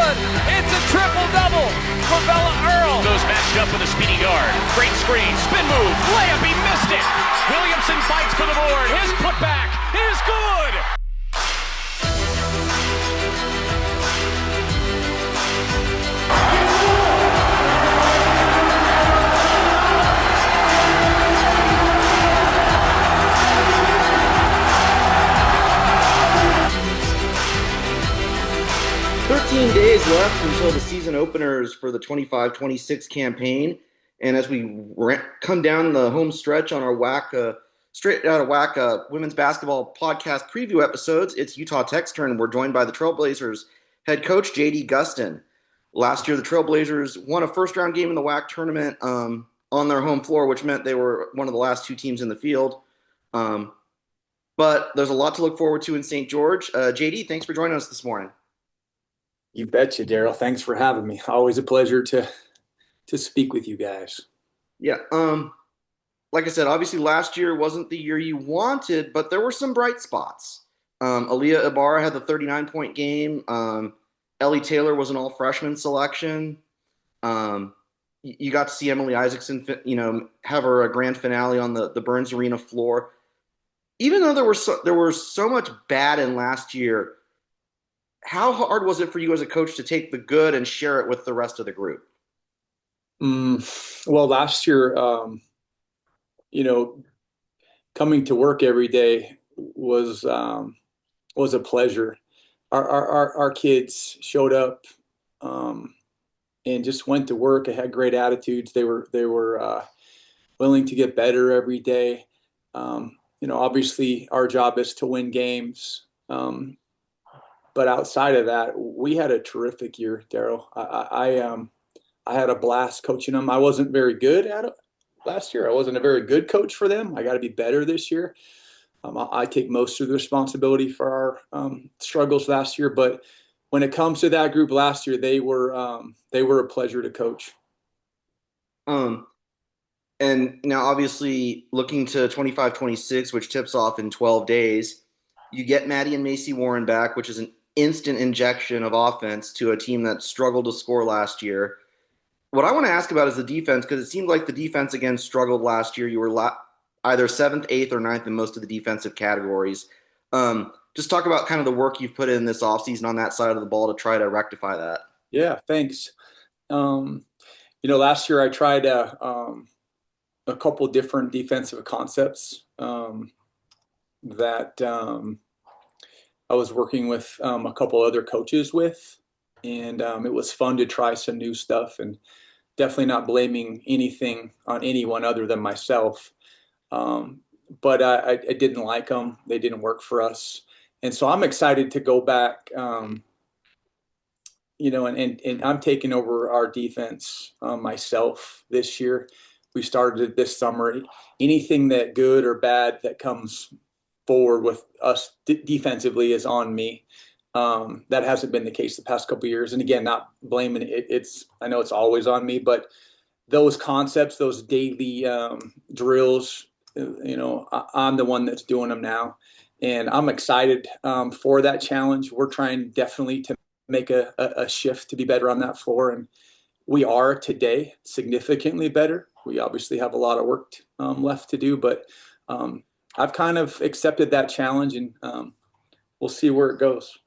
good. It's a triple-double for Bella Earl. Goes matched up with a speedy guard. Great screen, spin move, layup, he missed it. Williamson fights for the board. His putback is good. 13 days left until the season openers for the 25-26 campaign. And as we come down the home stretch on our straight out of WAC women's basketball podcast preview episodes, it's Utah Tech's turn. We're joined by the Trailblazers head coach, J.D. Gustin. Last year, the Trailblazers won a first-round game in the WAC tournament on their home floor, which meant they were one of the last two teams in the field. But there's a lot to look forward to in St. George. J.D., thanks for joining us this morning. You betcha, Daryl. Thanks for having me. Always a pleasure to speak with you guys. Yeah. Like I said, obviously last year wasn't the year you wanted, but there were some bright spots. Aaliyah Ibarra had the 39-point game. Ellie Taylor was an all-freshman selection. You got to see Emily Isaacson, have her grand finale on the Burns Arena floor. Even though there was so much bad in last year, how hard was it for you as a coach to take the good and share it with the rest of the group? Well, last year, coming to work every day was a pleasure. Our kids showed up and just went to work. They had great attitudes. They were willing to get better every day. Obviously our job is to win games. But outside of that, we had a terrific year, Daryl. I had a blast coaching them. I wasn't very good at it last year. I wasn't a very good coach for them. I got to be better this year. I take most of the responsibility for our struggles last year. But when it comes to that group last year, they were a pleasure to coach. And now, obviously, looking to 25-26, which tips off in 12 days, you get Maddie and Macy Warren back, which is an instant injection of offense to a team that struggled to score last year. What I want to ask about is the defense, because it seemed like the defense again struggled last year. You were either 7th, 8th, or 9th in most of the defensive categories. Just talk about kind of the work you've put in this offseason on that side of the ball to try to rectify that. Yeah, thanks. Last year I tried a couple different defensive concepts that I was working with a couple other coaches with, and it was fun to try some new stuff, and definitely not blaming anything on anyone other than myself. But I didn't like them. They didn't work for us. And so I'm excited to go back, and I'm taking over our defense myself this year. We started it this summer. Anything that good or bad that comes forward with us defensively is on me. That hasn't been the case the past couple of years. And again, not blaming it. I know it's always on me, but those concepts, those daily drills, I'm the one that's doing them now. And I'm excited for that challenge. We're trying definitely to make a shift to be better on that floor. And we are today significantly better. We obviously have a lot of work left to do, but I've kind of accepted that challenge, and we'll see where it goes.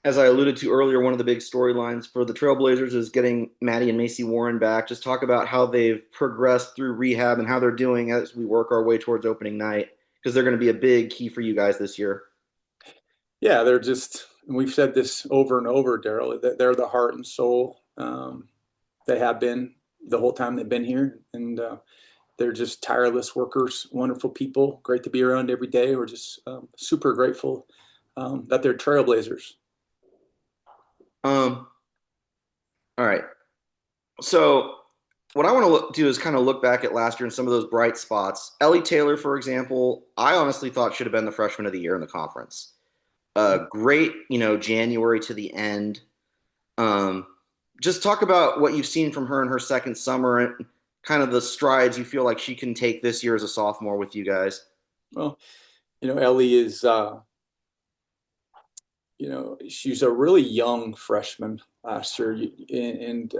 As I alluded to earlier, one of the big storylines for the Trailblazers is getting Maddie and Macy Warren back. Just talk about how they've progressed through rehab and how they're doing as we work our way towards opening night, because they're going to be a big key for you guys this year. Yeah, we've said this over and over, Daryl, that they're the heart and soul. They have been the whole time they've been here, and they're just tireless workers, wonderful people, great to be around every day. We're just super grateful that they're Trailblazers. All right. So what I want to do is kind of look back at last year and some of those bright spots. Ellie Taylor, for example, I honestly thought should have been the freshman of the year in the conference. Great, January to the end. Just talk about what you've seen from her in her second summer and kind of the strides you feel like she can take this year as a sophomore with you guys. Well, Ellie is she's a really young freshman last year, and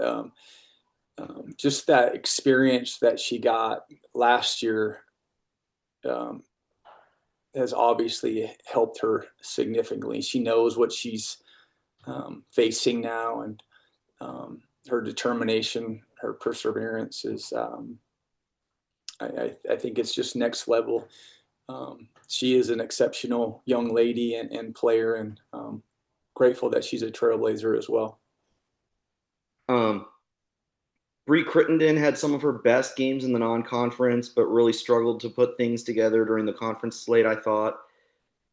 just that experience that she got last year has obviously helped her significantly. She knows what she's facing now, and her determination, her perseverance is, I think it's just next level. She is an exceptional young lady and player, and grateful that she's a Trailblazer as well. Bree Crittenden had some of her best games in the non-conference, but really struggled to put things together during the conference slate, I thought.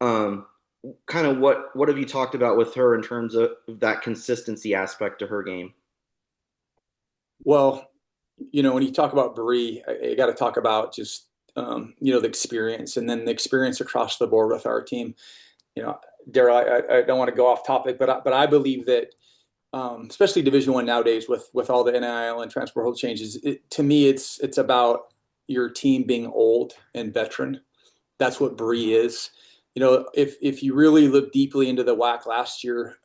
Kind of what have you talked about with her in terms of that consistency aspect to her game? Well, when you talk about Bree, I got to talk about just the experience, and then the experience across the board with our team. Daryl, I don't want to go off topic, but I believe that, especially Division I nowadays, with all the NIL and transfer rule changes, to me it's about your team being old and veteran. That's what Bree is. If you really look deeply into the WAC last year,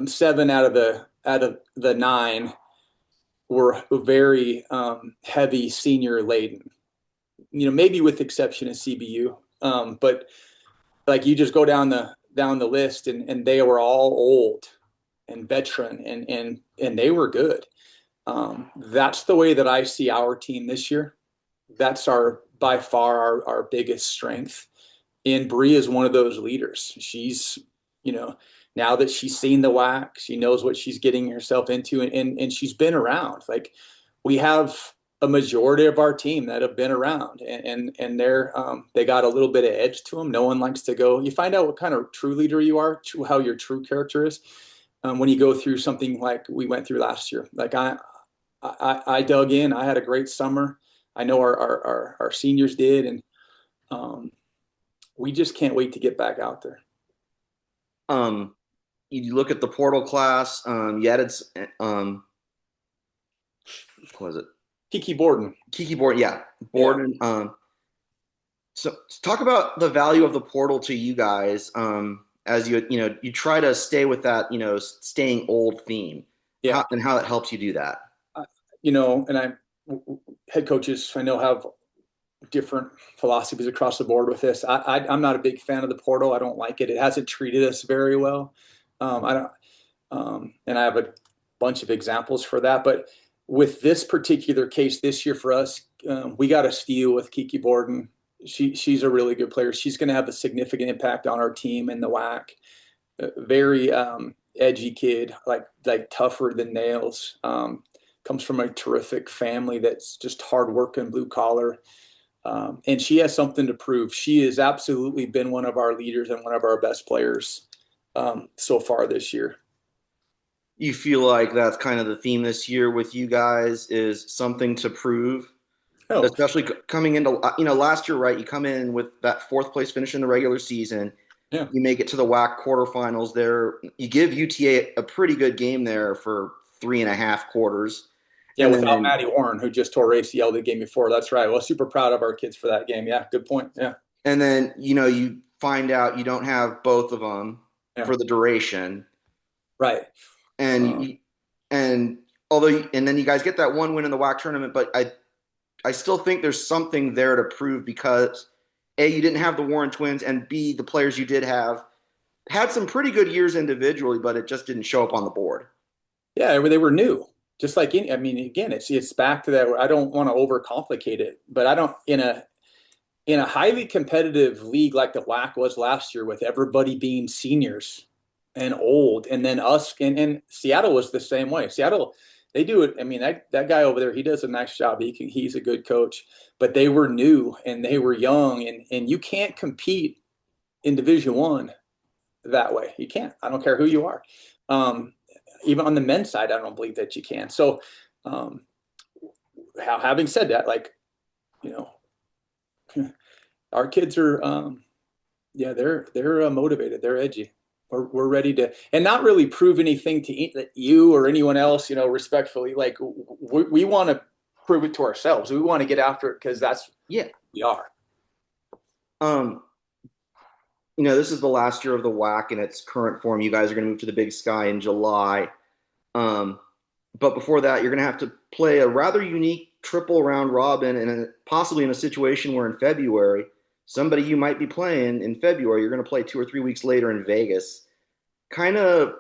7 out of the 9 were very heavy senior laden. Maybe with exception of CBU, but like you just go down the list, and they were all old and veteran, and they were good. That's the way that I see our team this year. That's by far our biggest strength. And Bree is one of those leaders. She's, now that she's seen the WAC, she knows what she's getting herself into, and she's been around. Like, we have a majority of our team that have been around, and they got a little bit of edge to them. No one likes to go. You find out what kind of true leader you are, how your true character is, when you go through something like we went through last year. Like I dug in. I had a great summer. I know our seniors did, and we just can't wait to get back out there. You look at the portal class. You added what was it? Kiki Borden, yeah, Borden. Yeah. So talk about the value of the portal to you guys, as you try to stay with that, staying old theme, yeah, and how it helps you do that. And head coaches I know have different philosophies across the board with this. I'm not a big fan of the portal. I don't like it. It hasn't treated us very well. And I have a bunch of examples for that, but with this particular case this year for us, we got a steal with Kiki Borden. She's a really good player. She's going to have a significant impact on our team in the WAC. Very edgy kid, like tougher than nails. Comes from a terrific family that's just hardworking, blue collar. And she has something to prove. She has absolutely been one of our leaders and one of our best players so far this year. You feel like that's kind of the theme this year with you guys, is something to prove, especially coming into, last year, right? You come in with that 4th place finish in the regular season. Yeah. You make it to the WAC quarterfinals there. You give UTA a pretty good game there for 3.5 quarters. Yeah, without Maddie Warren, who just tore ACL the game before. That's right. Well, super proud of our kids for that game. Yeah, good point. Yeah. And then, you find out you don't have both of them for the duration. Right. And then you guys get that one win in the WAC tournament, but I still think there's something there to prove, because A, you didn't have the Warren twins, and B, the players you did have had some pretty good years individually, but it just didn't show up on the board. Yeah, they were new. Just like again, it's back to that. I don't want to overcomplicate it, but I don't in a highly competitive league like the WAC was last year, with everybody being seniors and old, and then us and Seattle was the same way. Seattle, they do it. That guy over there, he does a nice job. He's a good coach, but they were new and they were young, and you can't compete in Division I that way. You can't. I don't care who you are. Even on the men's side, I don't believe that you can. So, having said that, our kids are, they're motivated. They're edgy. We're ready to, and not really prove anything to you or anyone else, respectfully. Like, we want to prove it to ourselves. We want to get after it, because that's we are. this is the last year of the WAC in its current form. You guys are going to move to the Big Sky in July. Um, but before that, you're going to have to play a rather unique triple round robin, and possibly in a situation where in February, somebody you might be playing in February, you're going to play 2 or 3 weeks later in Vegas. Kind of,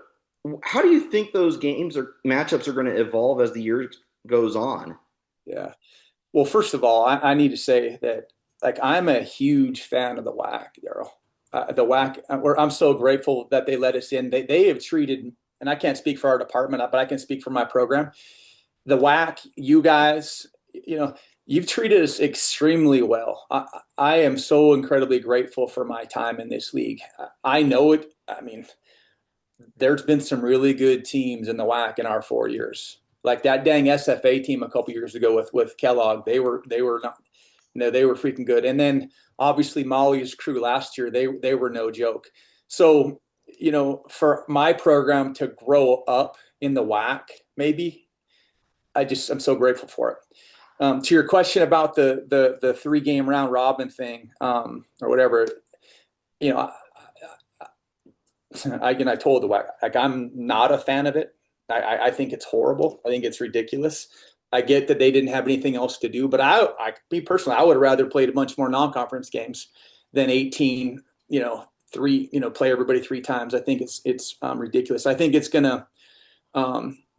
how do you think those games or matchups are going to evolve as the year goes on? Yeah. Well, first of all, I need to say that like I'm a huge fan of the WAC, Daryl. The WAC, I'm so grateful that they let us in. They have treated, and I can't speak for our department, but I can speak for my program. The WAC, you guys, you've treated us extremely well. I am so incredibly grateful for my time in this league. I know it. I mean, there's been some really good teams in the WAC in our 4 years. Like that dang SFA team a couple years ago with Kellogg, they were not, they were freaking good. And then obviously Molly's crew last year, they were no joke. So, for my program to grow up in the WAC, maybe I'm so grateful for it. To your question about the 3-game round robin thing, or whatever, I told the WAC, like, I'm not a fan of it. I think it's horrible. I think it's ridiculous. I get that they didn't have anything else to do, but me personally, I would rather played a bunch more non-conference games than 18, play everybody 3 times. I think it's ridiculous. I think it's going to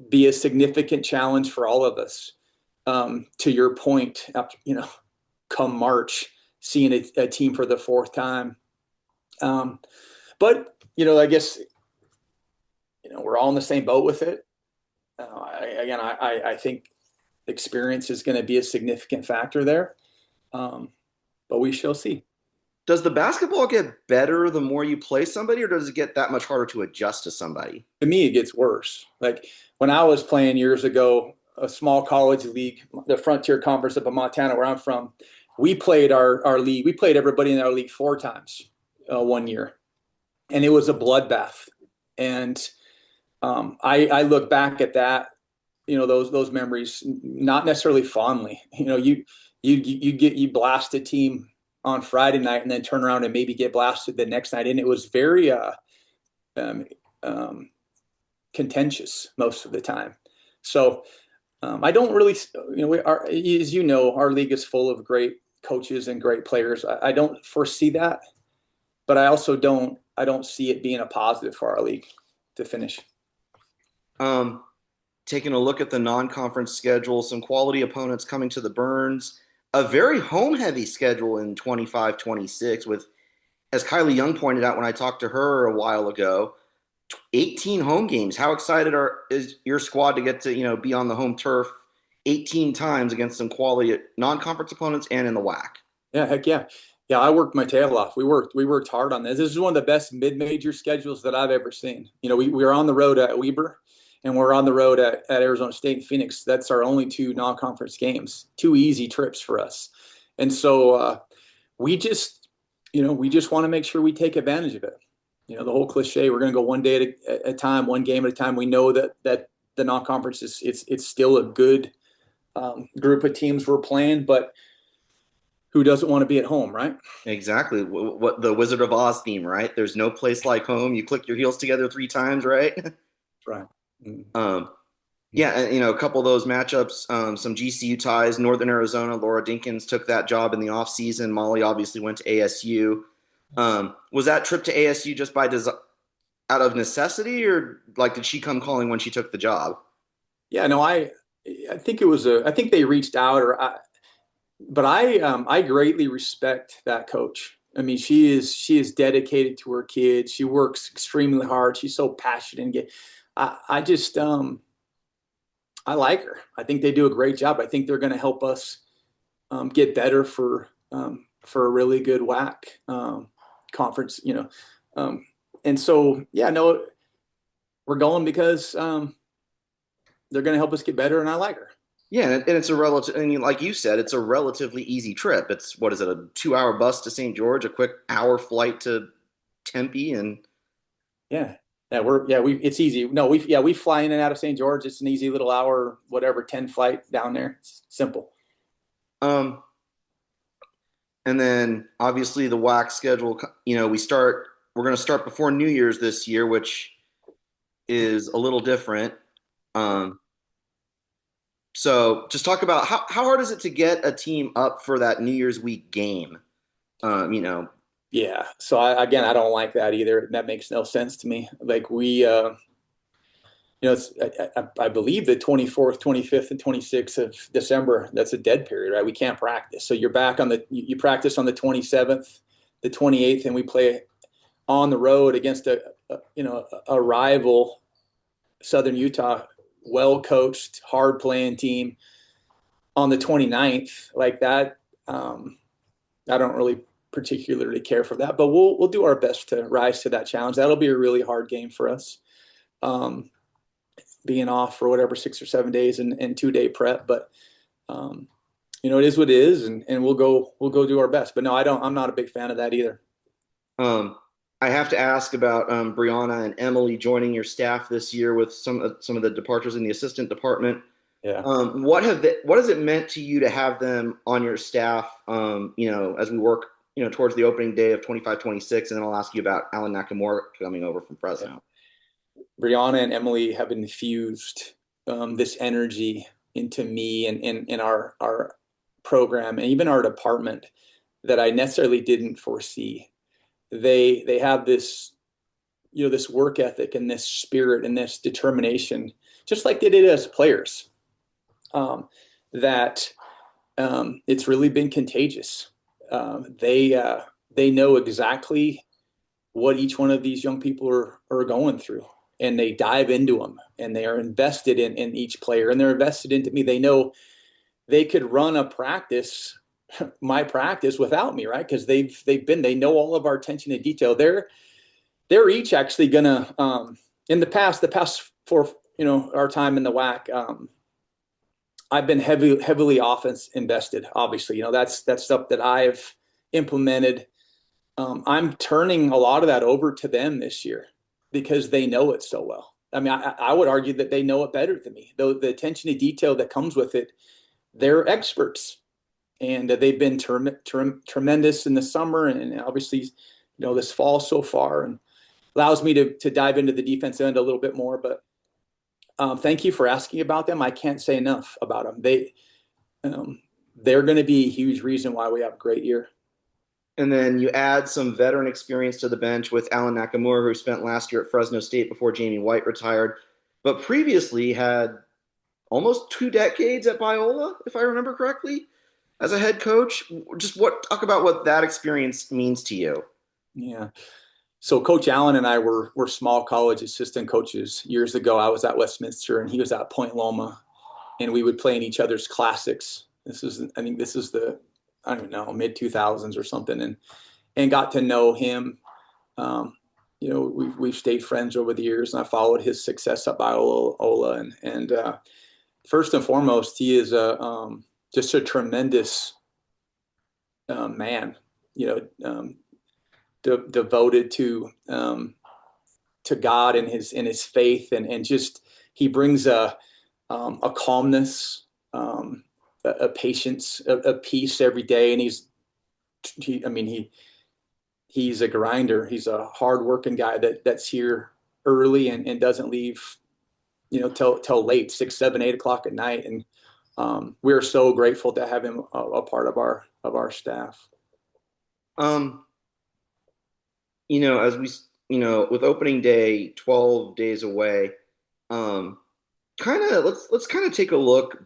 be a significant challenge for all of us. To your point, after, come March, seeing a team for the 4th time. But, I guess, we're all in the same boat with it. I think experience is going to be a significant factor there. But we shall see. Does the basketball get better the more you play somebody, or does it get that much harder to adjust to somebody? To me, it gets worse. Like when I was playing years ago, a small college league, the Frontier Conference up in Montana, where I'm from, we played our league. We played everybody in our league 4 times one year. And it was a bloodbath. And I look back at that, those memories, not necessarily fondly. You blast a team on Friday night and then turn around and maybe get blasted the next night. And it was very contentious most of the time. So I don't really, as our league is full of great coaches and great players. I don't foresee that, but I also don't see it being a positive for our league to finish. Taking a look at the non-conference schedule, some quality opponents coming to the Burns, a very home-heavy schedule in 25-26 with, as Kylie Young pointed out when I talked to her a while ago, 18 home games. How excited is your squad to get to, be on the home turf 18 times against some quality non-conference opponents and in the WAC? Yeah, heck yeah. Yeah, I worked my tail off. We worked hard on this. This is one of the best mid-major schedules that I've ever seen. We were on the road at Weber, and we're on the road at Arizona State and Phoenix. That's our only 2 non-conference games, 2 easy trips for us. And so we just want to make sure we take advantage of it. The whole cliche, we're going to go one day at a time, one game at a time. We know that the non-conference it's still a good group of teams we're playing, but who doesn't want to be at home, right? Exactly. What the Wizard of Oz theme, right? There's no place like home. You click your heels together 3 times, right? Right. Yeah, and, a couple of those matchups, some GCU ties. Northern Arizona, Laura Dinkins took that job in the offseason. Molly obviously went to ASU. Was that trip to ASU just out of necessity, or did she come calling when she took the job? Yeah, no, I think it was I think they reached out, but I greatly respect that coach. I mean, she is dedicated to her kids. She works extremely hard. She's so passionate. I just I like her. I think they do a great job. I think they're going to help us get better for a really good WAC conference. And so no, we're going because they're going to help us get better, and I like her. Yeah, and it's like you said, it's a relatively easy trip. It's, what is it, a 2-hour bus to St. George, a quick hour flight to Tempe, and it's easy. No, we fly in and out of St. George. It's an easy little hour, 10 flight down there. It's simple. And And then obviously the WAC schedule, we're going to start before New Year's this year, which is a little different. Um, so just talk about how hard is it to get a team up for that New Year's week game? Yeah. So I don't like that either. That makes no sense to me. Like it's, I believe the 24th, 25th, and 26th of December, that's a dead period, right? We can't practice. So you're back you practice on the 27th, the 28th, and we play on the road against a rival Southern Utah, well-coached, hard-playing team on the 29th. Like that, I don't really particularly care for that, but we'll do our best to rise to that challenge. That'll be a really hard game for us. Being off for whatever 6 or 7 days and 2-day prep, but it is what it is, and we'll go do our best. But no, I'm not a big fan of that either. I have to ask about Brianna and Emily joining your staff this year with some of the departures in the assistant department. Yeah. What has it meant to you to have them on your staff? As we work towards the opening day of 25-26, and then I'll ask you about Alan Nakamura coming over from Fresno. Yeah. Brianna and Emily have infused this energy into me and in our program and even our department that I necessarily didn't foresee. They have this, this work ethic and this spirit and this determination, just like they did as players, that it's really been contagious. They know exactly what each one of these young people are going through. And they dive into them, and they are invested in each player, and they're invested into me. They know they could run a practice, my practice, without me, right? Because they know all of our attention to detail. They're each actually gonna in the past for our time in the WAC. I've been heavily offense invested. Obviously, that's stuff that I've implemented. I'm turning a lot of that over to them this year, because they know it so well. I mean, I would argue that they know it better than me. Though the attention to detail that comes with it, they're experts, and they've been tremendous in the summer, and obviously, this fall so far, and allows me to dive into the defensive end a little bit more. But thank you for asking about them. I can't say enough about them. They're going to be a huge reason why we have a great year. And then you add some veteran experience to the bench with Alan Nakamura, who spent last year at Fresno State before Jamie White retired, but previously had almost 2 decades at Biola, if I remember correctly, as a head coach. Talk about what that experience means to you. Yeah. So Coach Allen and I were small college assistant coaches years ago. I was at Westminster and he was at Point Loma, and we would play in each other's classics. This is the I don't know, mid 2000s or something, and got to know him. We've stayed friends over the years, and I followed his success at Biola. And first and foremost, he is just a tremendous man. Devoted to God and his faith, and just he brings a calmness, a patience, a peace every day. And he's a grinder. He's a hardworking guy that's here early and doesn't leave, till late, 6, 7, 8 o'clock at night. And we're so grateful to have him a part of our staff. As we, with opening day 12 days away, let's take a look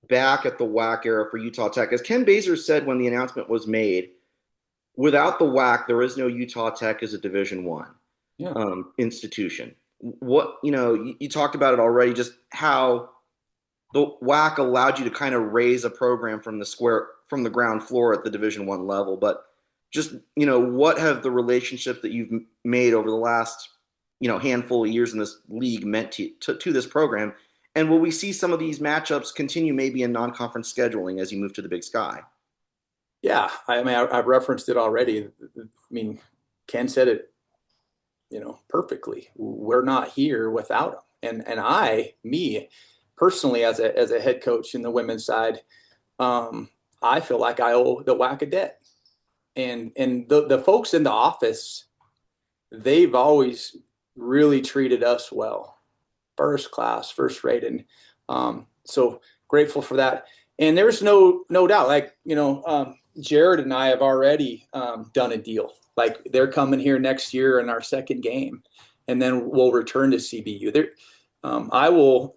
back at the WAC era for Utah Tech. As Ken Baser said when the announcement was made, without the WAC, there is no Utah Tech as a Division I institution. What you talked about it already, just how the WAC allowed you to kind of raise a program from the ground floor at the Division I level. But just what have the relationships that you've made over the last handful of years in this league meant to this program? And will we see some of these matchups continue maybe in non-conference scheduling as you move to the Big Sky? Yeah, I've referenced it already. Ken said it, perfectly. We're not here without him. And me personally, as a head coach in the women's side, I feel like I owe the WAC a debt. and the folks in the office, they've always really treated us well, first class, first rate, and so grateful for that. And there's no doubt, like, Jared and I have already done a deal. Like, they're coming here next year in our second game, and then we'll return to CBU. I will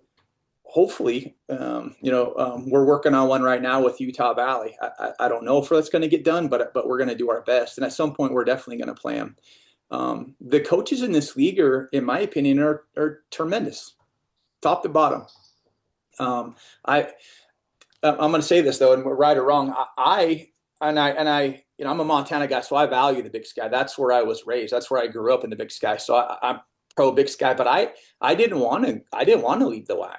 hopefully, we're working on one right now with Utah Valley. I don't know if that's going to get done, but we're going to do our best. And at some point, we're definitely going to play them. The coaches in this league are, in my opinion, are tremendous, top to bottom. I'm going to say this though, and we're right or wrong. I'm a Montana guy, so I value the Big Sky. That's where I was raised. That's where I grew up, in the Big Sky. So I'm pro Big Sky, but I didn't want to leave the WAC.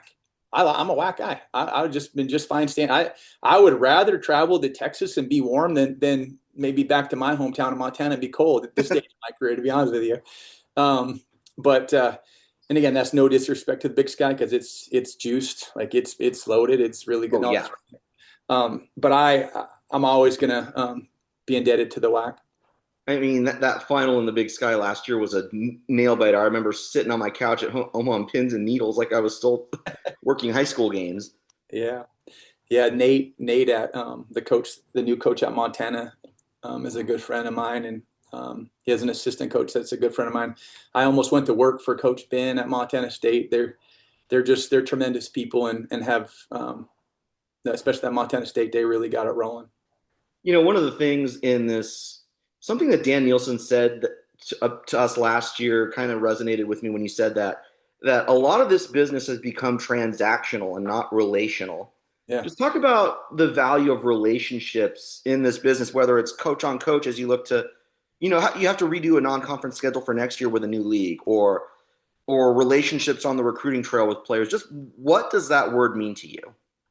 I'm a WAC guy. I would just been just fine staying. I would rather travel to Texas and be warm than maybe back to my hometown of Montana and be cold at this stage of my career, to be honest with you. And again, that's no disrespect to the Big Sky, because it's juiced, like it's loaded. It's really good. Oh, yeah. But I'm always gonna be indebted to the WAC. I mean, that final in the Big Sky last year was a nail biter. I remember sitting on my couch at home on pins and needles like I was still working high school games. Yeah. Nate at the new coach at Montana is a good friend of mine, and he has an assistant coach that's a good friend of mine. I almost went to work for Coach Ben at Montana State. They're tremendous people, and have especially at Montana State, they really got it rolling. One of the things in this, something that Dan Nielsen said to us last year kind of resonated with me when you said that a lot of this business has become transactional and not relational. Yeah. Just talk about the value of relationships in this business, whether it's coach on coach as you look to, you have to redo a non-conference schedule for next year with a new league, or relationships on the recruiting trail with players. Just what does that word mean to you?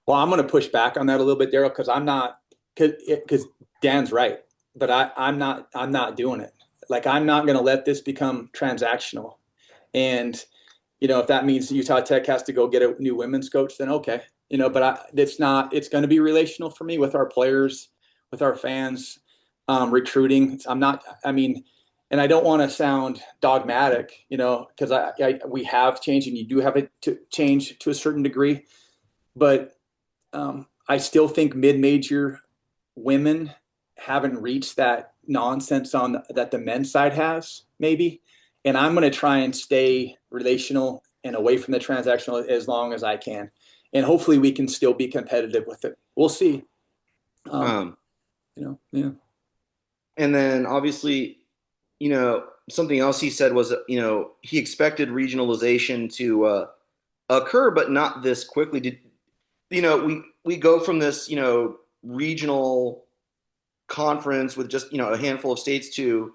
Well, I'm going to push back on that a little bit, Daryl, because Dan's right. But I'm not doing it. Like, I'm not going to let this become transactional. And, if that means Utah Tech has to go get a new women's coach, then okay. But it's going to be relational for me with our players, with our fans, recruiting. And I don't want to sound dogmatic, because we have changed, and you do have to change to a certain degree. But I still think mid-major women haven't reached that nonsense that the men's side has, maybe. And I'm going to try and stay relational and away from the transactional as long as I can. And hopefully we can still be competitive with it. We'll see. Yeah. And then obviously, something else he said was, he expected regionalization to occur, but not this quickly. We go from this, regional conference with just, a handful of states to,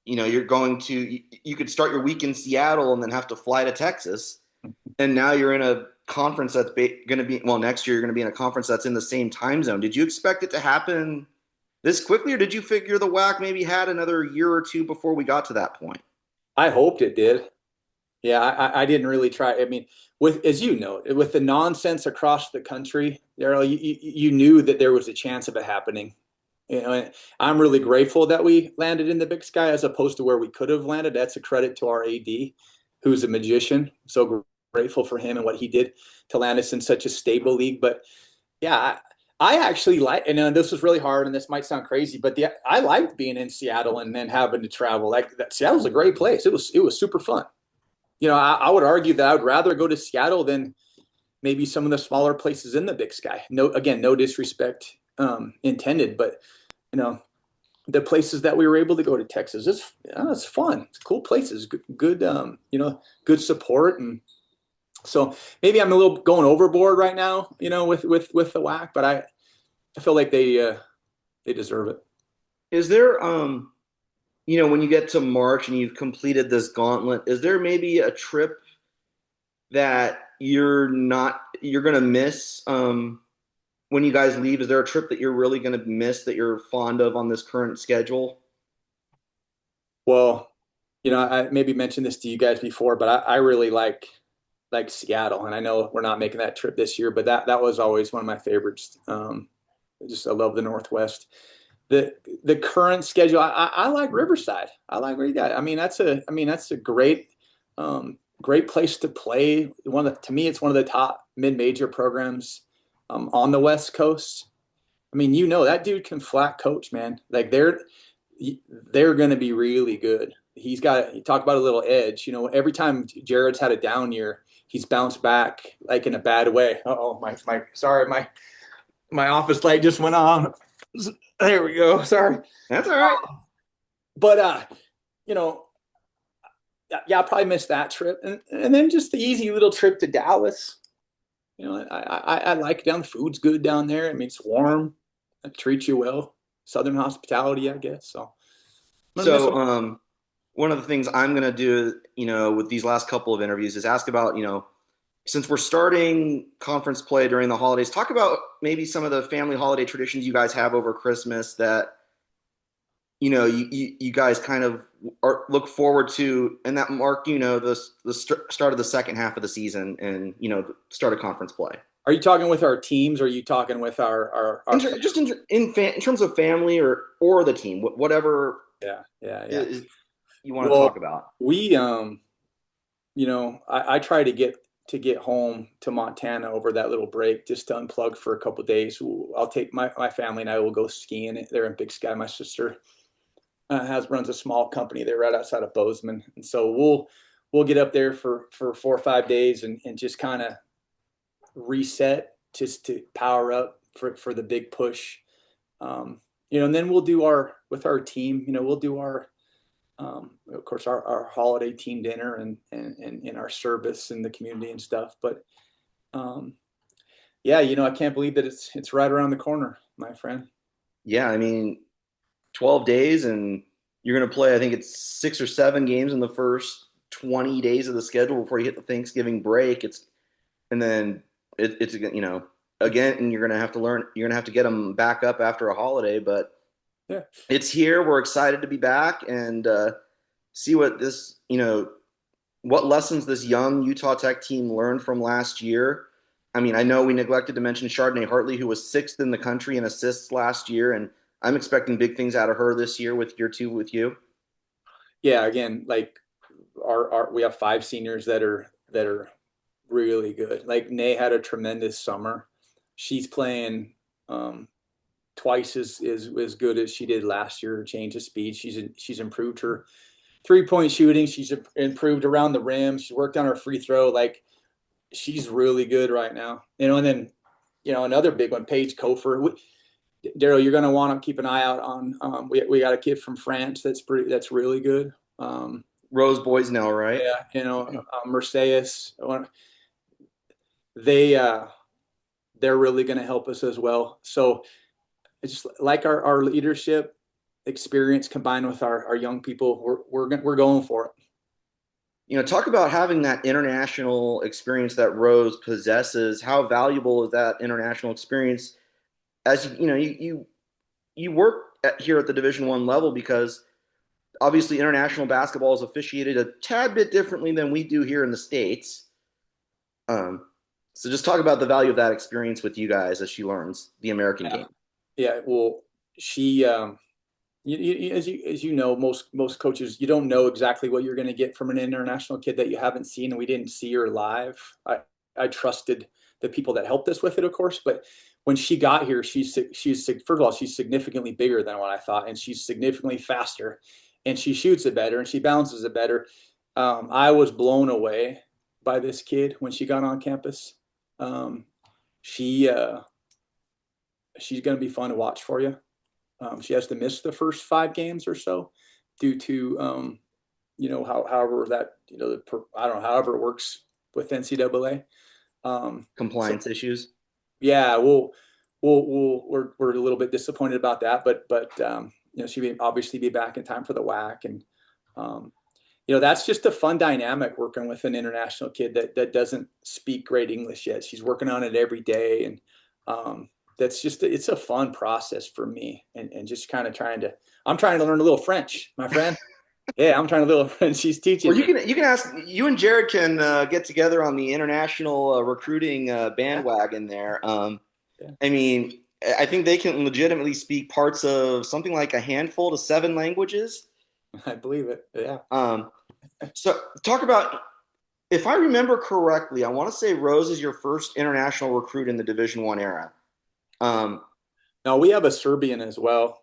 you could start your week in Seattle and then have to fly to Texas. And now you're in a conference that's going to be, next year you're going to be in a conference that's in the same time zone. Did you expect it to happen this quickly, or did you figure the WAC maybe had another year or two before we got to that point? I hoped it did. Yeah, I didn't really try. I mean, with the nonsense across the country, you knew that there was a chance of it happening. And I'm really grateful that we landed in the Big Sky as opposed to where we could have landed. That's a credit to our AD, who's a magician. So grateful for him and what he did to land us in such a stable league. But yeah, I actually like, and this was really hard, and this might sound crazy, but I liked being in Seattle and then having to travel. Seattle's a great place. It was super fun. I would argue that I would rather go to Seattle than maybe some of the smaller places in the Big Sky. No disrespect intended, but the places that we were able to go to Texas, it's fun. It's cool places, good good support. And so maybe I'm a little going overboard right now, with the WAC, but I feel like they deserve it. Is there, when you get to March and you've completed this gauntlet, is there maybe a trip that you're going to miss when you guys leave? Is there a trip that you're really going to miss that you're fond of on this current schedule? Well, I maybe mentioned this to you guys before, but I really like Seattle, and I know we're not making that trip this year, but that was always one of my favorites. I love the Northwest. the current schedule, I like Riverside. I like where you got. I mean, that's a great great place to play. To me, it's one of the top mid-major programs on the West Coast. I mean, that dude can flat coach, man. Like they're going to be really good. You talk about a little edge. Every time Jared's had a down year, he's bounced back like in a bad way. My office light just went on. There we go. Sorry. That's all right. But yeah, I probably missed that trip, and then just the easy little trip to Dallas. I like down. The food's good down there. I mean, it's warm. It treats you well. Southern hospitality, I guess. So one of the things I'm going to do, with these last couple of interviews is ask about, since we're starting conference play during the holidays, talk about maybe some of the family holiday traditions you guys have over Christmas that, you guys kind of look forward to, and that mark, the start of the second half of the season and, the start of conference play. Are you talking with our teams, or are you talking with our in terms of family or the team, whatever you want to talk about? We, I try to get home to Montana over that little break just to unplug for a couple of days. I'll take my family and I will go skiing there in Big Sky. My sister runs a small company there right outside of Bozeman, and so we'll get up there for 4 or 5 days and just kind of reset, just to power up for the big push. And then we'll do with our team, we'll do our of course our holiday team dinner and our service in the community and stuff. But I can't believe that it's right around the corner, my friend. Yeah, I mean, 12 days, and you're going to play, I think it's 6 or 7 games in the first 20 days of the schedule before you hit the Thanksgiving break. And then it's again, and you're going to have to get them back up after a holiday, but yeah, it's here. We're excited to be back and see what what lessons this young Utah Tech team learned from last year. I mean, I know we neglected to mention Chardonnay Hartley, who was 6th in the country in assists last year, and I'm expecting big things out of her this year with year 2 with you. Yeah, again, like we have 5 seniors that are really good. Like Nay had a tremendous summer. She's playing twice as good as she did last year. Change of speed. She's improved her 3-point shooting. She's improved around the rim. She's worked on her free throw. Like she's really good right now. And then another big one, Paige Kofer. Daryl, you're going to want to keep an eye out on. We got a kid from France that's really good. Rose Boys now, right? Yeah, Mercedes. They're really going to help us as well. So it's just like our leadership experience combined with our young people. We're going for it. Talk about having that international experience that Rose possesses. How valuable is that international experience? As you work here at the Division I level, because obviously international basketball is officiated a tad bit differently than we do here in the States. So just talk about the value of that experience with you guys as she learns the American game. Yeah, well, she, as you know, most coaches, you don't know exactly what you're going to get from an international kid that you haven't seen, and we didn't see her live. I trusted the people that helped us with it, of course, but when she got here, she's first of all, she's significantly bigger than what I thought, and she's significantly faster, and she shoots it better, and she bounces it better. I was blown away by this kid when she got on campus. She's going to be fun to watch for you. She has to miss the first 5 games or so due to, however however it works with NCAA. Compliance issues. Yeah, we're a little bit disappointed about that, but she may obviously be back in time for the WAC, and that's just a fun dynamic working with an international kid that doesn't speak great English yet. She's working on it every day, and it's a fun process for me, and just kind of I'm trying to learn a little French, my friend. Yeah, I'm trying to learn a little French. She's teaching. Well, you can ask. You and Jared can get together on the international recruiting bandwagon there. I mean, I think they can legitimately speak parts of something like a handful to 7 languages. I believe it. Yeah. So talk about, if I remember correctly, I want to say Rose is your first international recruit in the Division I era. No, we have a Serbian as well.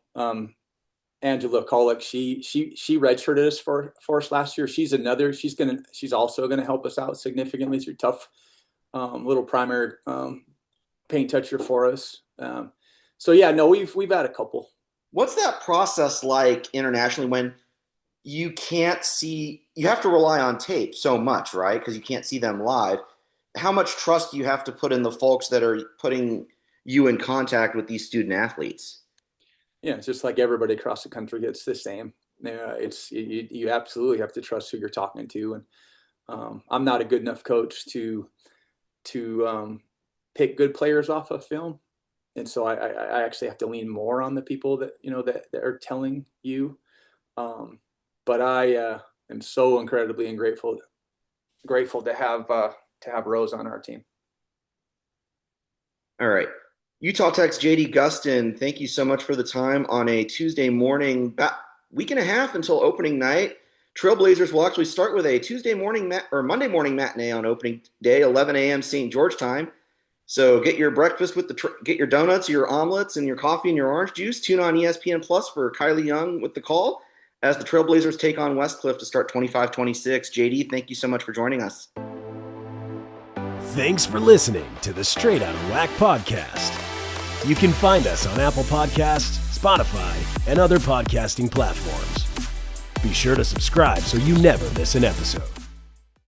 Angela Kolick, she redshirted us for us last year. She's also gonna help us out significantly. She's a tough little primary paint toucher for us. So yeah, no, we've had a couple. What's that process like internationally when you can't see, you have to rely on tape so much, right? Because you can't see them live. How much trust do you have to put in the folks that are putting you in contact with these student athletes? Yeah, it's just like everybody across the country. It's the same. You absolutely have to trust who you're talking to, and I'm not a good enough coach to pick good players off of film, and so I actually have to lean more on the people that that are telling you. But I am so incredibly and grateful to have Rose on our team. All right. Utah Tech's JD Gustin, thank you so much for the time on a Tuesday morning, about week and a half until opening night. Trailblazers will actually start with a Monday morning matinee on opening day, 11 a.m. St. George time. So get your breakfast with get your donuts, your omelets, and your coffee and your orange juice. Tune on ESPN Plus for Kylie Young with the call as the Trailblazers take on Westcliff to start 25-26. JD, thank you so much for joining us. Thanks for listening to the Straight Outta Whack podcast. You can find us on Apple Podcasts, Spotify, and other podcasting platforms. Be sure to subscribe so you never miss an episode.